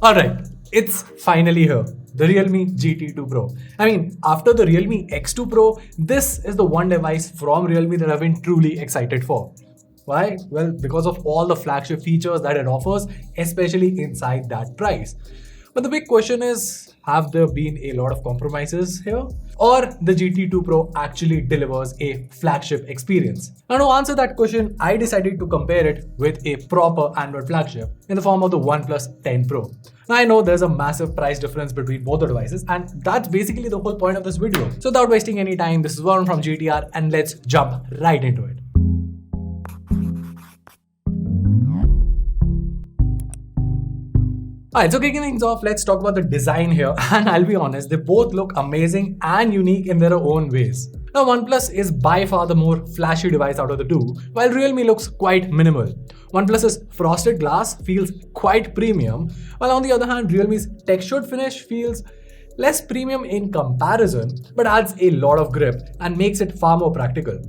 Alright, it's finally here. The Realme GT2 Pro. I mean, after the Realme X2 Pro, this is the one device from Realme that I've been truly excited for. Why? Well, because of all the flagship features that it offers, especially inside that price. But the big question is, have there been a lot of compromises here? Or the GT2 Pro actually delivers a flagship experience? Now to answer that question, I decided to compare it with a proper Android flagship in the form of the OnePlus 10 Pro. Now I know there's a massive price difference between both the devices, and that's basically the whole point of this video. So without wasting any time, this is Varun from GTR and let's jump right into it. Alright, so kicking things off, let's talk about the design here. And I'll be honest, they both look amazing and unique in their own ways. Now, OnePlus is by far the more flashy device out of the two, while Realme looks quite minimal. OnePlus's frosted glass feels quite premium, while on the other hand, Realme's textured finish feels less premium in comparison, but adds a lot of grip and makes it far more practical.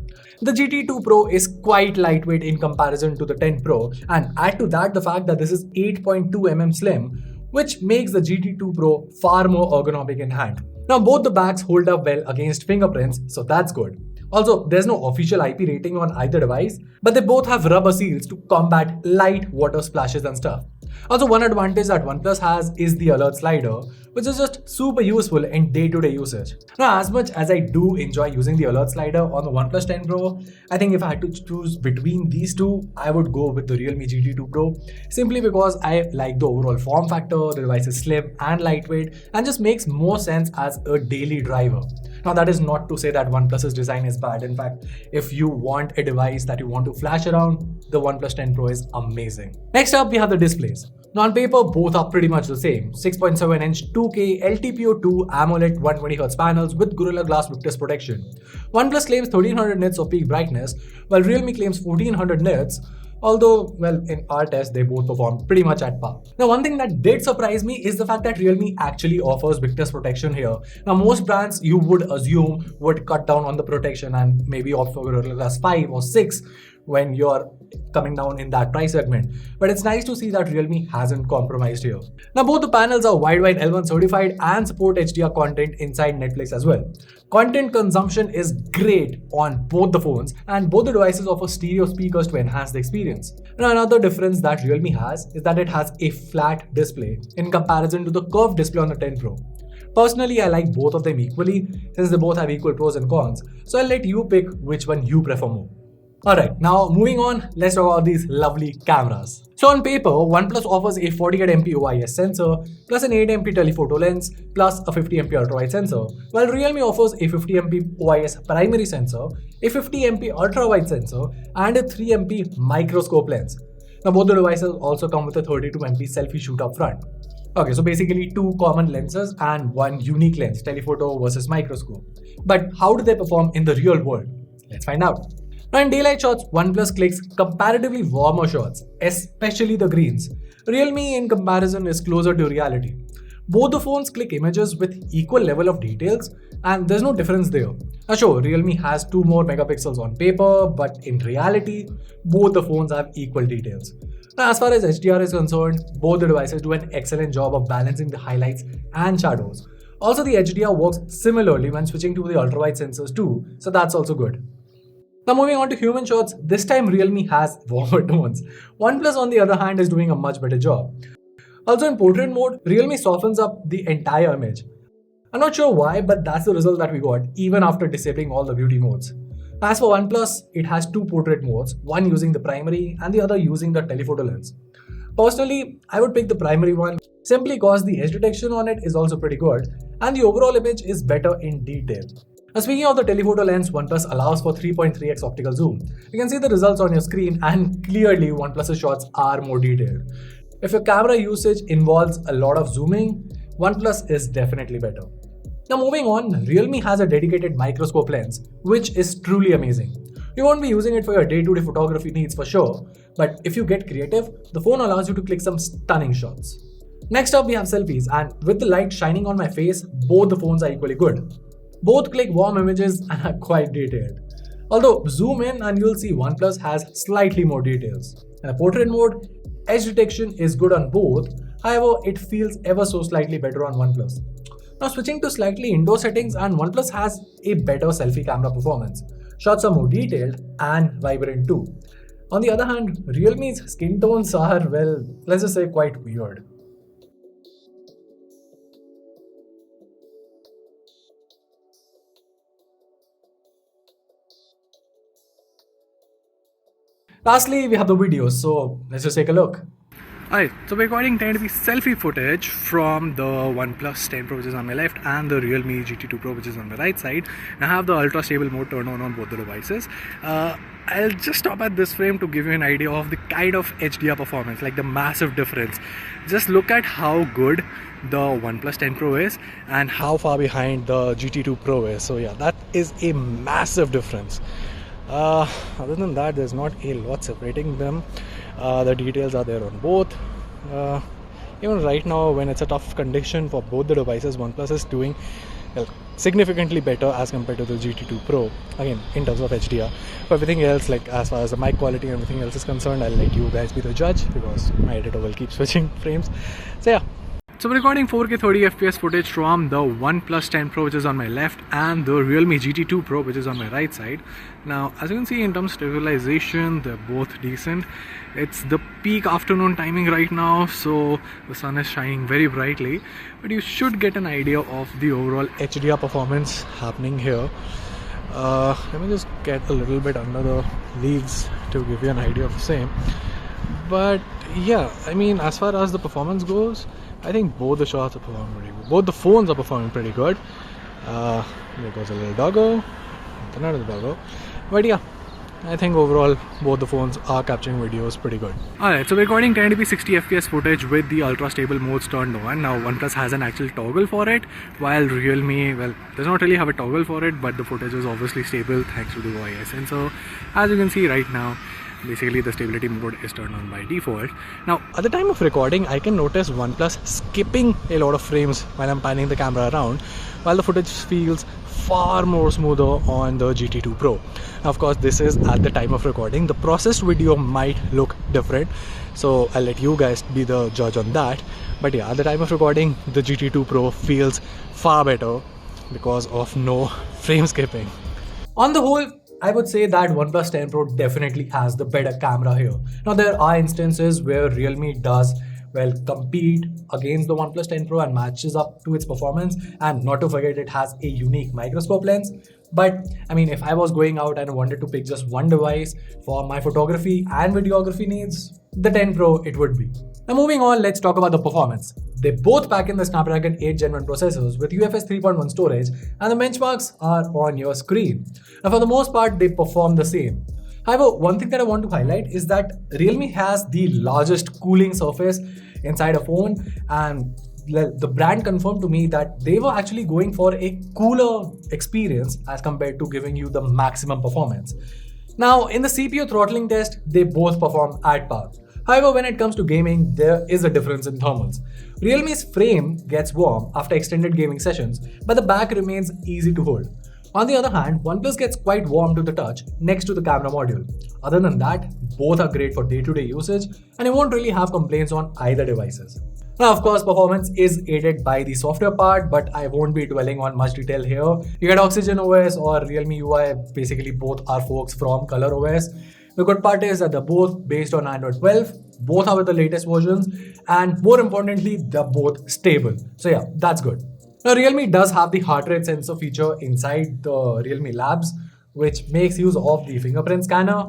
The GT2 Pro is quite lightweight in comparison to the 10 Pro, and add to that the fact that this is 8.2mm slim, which makes the GT2 Pro far more ergonomic in hand. Now both the bags hold up well against fingerprints, so that's good. Also, there's no official IP rating on either device, but they both have rubber seals to combat light water splashes and stuff. Also, one advantage that OnePlus has is the alert slider, which is just super useful in day-to-day usage. Now, as much as I do enjoy using the alert slider on the OnePlus 10 Pro, I think if I had to choose between these two, I would go with the Realme GT2 Pro, simply because I like the overall form factor, the device is slim and lightweight, and just makes more sense as a daily driver. Now, that is not to say that OnePlus's design is bad. In fact, if you want a device that you want to flash around, the OnePlus 10 Pro is amazing. Next up, we have the displays. Now on paper, both are pretty much the same. 6.7-inch 2K LTPO2 AMOLED 120Hz panels with Gorilla Glass Victus protection. OnePlus claims 1300 nits of peak brightness, while Realme claims 1400 nits, although, well, in our test, they both perform pretty much at par. Now, one thing that did surprise me is the fact that Realme actually offers Victus protection here. Now, most brands you would assume would cut down on the protection and maybe offer Gorilla Glass 5 or 6 when you're coming down in that price segment. But it's nice to see that Realme hasn't compromised here. Now both the panels are wide L1 certified and support HDR content inside Netflix as well. Content consumption is great on both the phones, and both the devices offer stereo speakers to enhance the experience. Now another difference that Realme has is that it has a flat display in comparison to the curved display on the 10 Pro. Personally, I like both of them equally since they both have equal pros and cons, so I'll let you pick which one you prefer more. Alright, now moving on, let's talk about these lovely cameras. So on paper, OnePlus offers a 48MP OIS sensor, plus an 8MP telephoto lens, plus a 50MP ultrawide sensor, while Realme offers a 50MP OIS primary sensor, a 50MP ultrawide sensor, and a 3MP microscope lens. Now both the devices also come with a 32MP selfie shoot up front. Okay, so basically two common lenses and one unique lens, telephoto versus microscope. But how do they perform in the real world? Let's find out. Now in daylight shots, OnePlus clicks comparatively warmer shots, especially the greens. Realme in comparison is closer to reality. Both the phones click images with equal level of details, and there's no difference there. Now sure, Realme has 2 more megapixels on paper, but in reality, both the phones have equal details. Now as far as HDR is concerned, both the devices do an excellent job of balancing the highlights and shadows. Also, the HDR works similarly when switching to the ultrawide sensors too, so that's also good. Now moving on to human shots, this time Realme has warmer tones. OnePlus on the other hand is doing a much better job. Also in portrait mode, Realme softens up the entire image. I'm not sure why, but that's the result that we got even after disabling all the beauty modes. As for OnePlus, it has 2 portrait modes, one using the primary and the other using the telephoto lens. Personally, I would pick the primary one simply because the edge detection on it is also pretty good and the overall image is better in detail. Now speaking of the telephoto lens, OnePlus allows for 3.3x optical zoom. You can see the results on your screen and clearly OnePlus's shots are more detailed. If your camera usage involves a lot of zooming, OnePlus is definitely better. Now moving on, Realme has a dedicated microscope lens, which is truly amazing. You won't be using it for your day-to-day photography needs for sure, but if you get creative, the phone allows you to click some stunning shots. Next up we have selfies, and with the light shining on my face, both the phones are equally good. Both click warm images and are quite detailed. Although zoom in and you'll see OnePlus has slightly more details. In a portrait mode, edge detection is good on both. However, it feels ever so slightly better on OnePlus. Now switching to slightly indoor settings, and OnePlus has a better selfie camera performance. Shots are more detailed and vibrant too. On the other hand, Realme's skin tones are, well, let's just say quite weird. Lastly, we have the videos, so let's just take a look. Alright, so we're recording 1080p selfie footage from the OnePlus 10 Pro, which is on my left, and the Realme GT2 Pro, which is on the right side. I have the ultra stable mode turned on both the devices. I'll just stop at this frame to give you an idea of the kind of HDR performance, like the massive difference. Just look at how good the OnePlus 10 Pro is and how far behind the GT2 Pro is. So yeah, that is a massive difference. Other than that, there's not a lot separating them. The details are there on both. Even right now, when it's a tough condition for both the devices, OnePlus is doing significantly better as compared to the GT2 Pro, again in terms of HDR. For everything else, like as far as the mic quality and everything else is concerned, I'll let you guys be the judge because my editor will keep switching frames. So yeah. So we're recording 4K 30fps footage from the OnePlus 10 Pro, which is on my left, and the Realme GT2 Pro, which is on my right side. Now, as you can see, in terms of stabilization, they're both decent. It's the peak afternoon timing right now, so the sun is shining very brightly, but you should get an idea of the overall HDR performance happening here. Let me just get a little bit under the leaves to give you an idea of the same. But yeah, I mean, as far as the performance goes, I think both the shots are performing pretty good. Both the phones are performing pretty good. There goes a little doggo, another doggo. But yeah, I think overall both the phones are capturing videos pretty good. Alright, so we're recording 1080p 60fps footage with the ultra stable modes turned on. Now OnePlus has an actual toggle for it, while Realme, well, does not really have a toggle for it, but the footage is obviously stable thanks to the OIS. And so as you can see right now, basically the stability mode is turned on by default. Now at the time of recording, I can notice OnePlus skipping a lot of frames while I'm panning the camera around, while the footage feels far more smoother on the GT2 Pro. Now, of course, this is at the time of recording. The processed video might look different, so I'll let you guys be the judge on that. But yeah, at the time of recording, the GT2 Pro feels far better because of no frame skipping. On the whole, I would say that OnePlus 10 Pro definitely has the better camera here. Now there are instances where Realme does, well, compete against the OnePlus 10 Pro and matches up to its performance, and not to forget it has a unique microscope lens. But I mean, if I was going out and wanted to pick just one device for my photography and videography needs, the 10 Pro it would be. Now moving on, let's talk about the performance. They both pack in the Snapdragon 8 Gen 1 processors with UFS 3.1 storage, and the benchmarks are on your screen. Now for the most part, they perform the same. However, one thing that I want to highlight is that Realme has the largest cooling surface inside a phone, and the brand confirmed to me that they were actually going for a cooler experience as compared to giving you the maximum performance. Now in the CPU throttling test, they both perform at par. However, when it comes to gaming, there is a difference in thermals. Realme's frame gets warm after extended gaming sessions, but the back remains easy to hold. On the other hand, OnePlus gets quite warm to the touch next to the camera module. Other than that, both are great for day-to-day usage, and you won't really have complaints on either devices. Now, of course, performance is aided by the software part, but I won't be dwelling on much detail here. You get OxygenOS or RealmeUI, basically both are forks from ColorOS. The good part is that they're both based on Android 12, both are with the latest versions, and more importantly, they're both stable. So yeah, that's good. Now, Realme does have the heart rate sensor feature inside the Realme Labs, which makes use of the fingerprint scanner.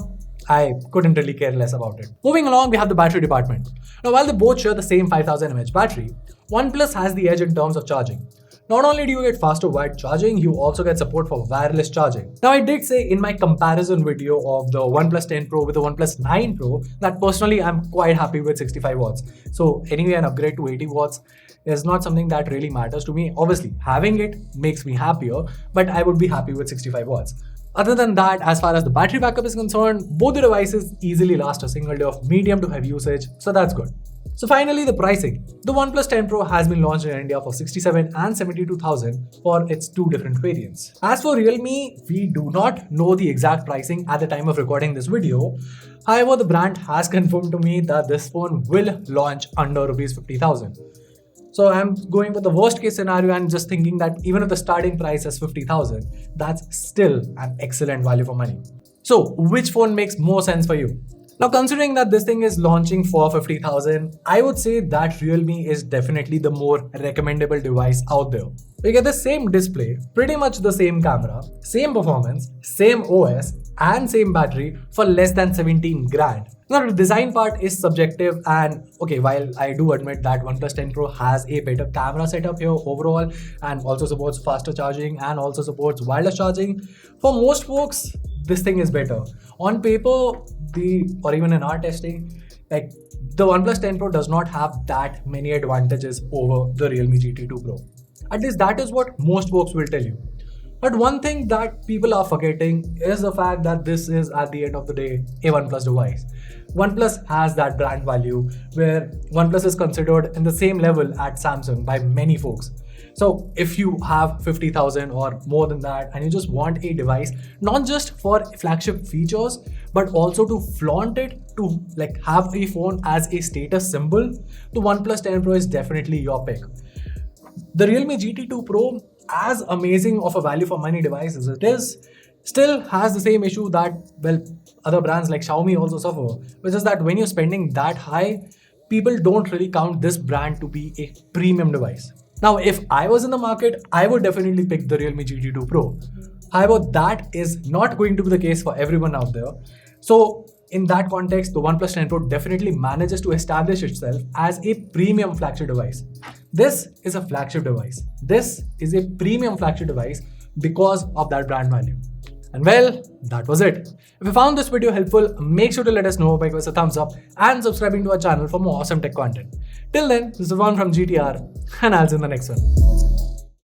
I couldn't really care less about it. Moving along, we have the battery department. Now, while they both share the same 5000 mAh battery, OnePlus has the edge in terms of charging. Not only do you get faster wired charging, you also get support for wireless charging. Now, I did say in my comparison video of the OnePlus 10 Pro with the OnePlus 9 Pro that personally I'm quite happy with 65 watts. So anyway, an upgrade to 80 watts is not something that really matters to me. Obviously, having it makes me happier, but I would be happy with 65 watts. Other than that, as far as the battery backup is concerned, both the devices easily last a single day of medium to heavy usage, so that's good. So finally, the pricing. The OnePlus 10 Pro has been launched in India for 67 and 72,000 for its two different variants. As for Realme, we do not know the exact pricing at the time of recording this video. However, the brand has confirmed to me that this phone will launch under Rs 50,000. So I'm going with the worst case scenario and just thinking that even if the starting price is 50,000, that's still an excellent value for money. So which phone makes more sense for you? Now, considering that this thing is launching for 50,000, I would say that Realme is definitely the more recommendable device out there. You get the same display, pretty much the same camera, same performance, same OS, and same battery for less than 17 grand. Now, the design part is subjective, and okay, while I do admit that OnePlus 10 Pro has a better camera setup here overall and also supports faster charging and also supports wireless charging, for most folks, this thing is better. On paper, or even in our testing, like the OnePlus 10 Pro does not have that many advantages over the Realme GT 2 Pro. At least that is what most folks will tell you. But one thing that people are forgetting is the fact that this is at the end of the day a OnePlus device. OnePlus has that brand value where OnePlus is considered in the same level at Samsung by many folks. So if you have 50,000 or more than that and you just want a device not just for flagship features but also to flaunt it, to like have a phone as a status symbol, the OnePlus 10 Pro is definitely your pick. The Realme GT 2 Pro, as amazing of a value for money device as it is, still has the same issue that, well, other brands like Xiaomi also suffer, which is that when you're spending that high, people don't really count this brand to be a premium device. Now, if I was in the market, I would definitely pick the Realme GT 2 Pro. However, that is not going to be the case for everyone out there. So in that context, the OnePlus 10 Pro definitely manages to establish itself as a premium flagship device. This is a flagship device. This is a premium flagship device because of that brand value. And well, that was it. If you found this video helpful, make sure to let us know by giving us a thumbs up and subscribing to our channel for more awesome tech content. Till then, this is Van from GTR, and I'll see you in the next one.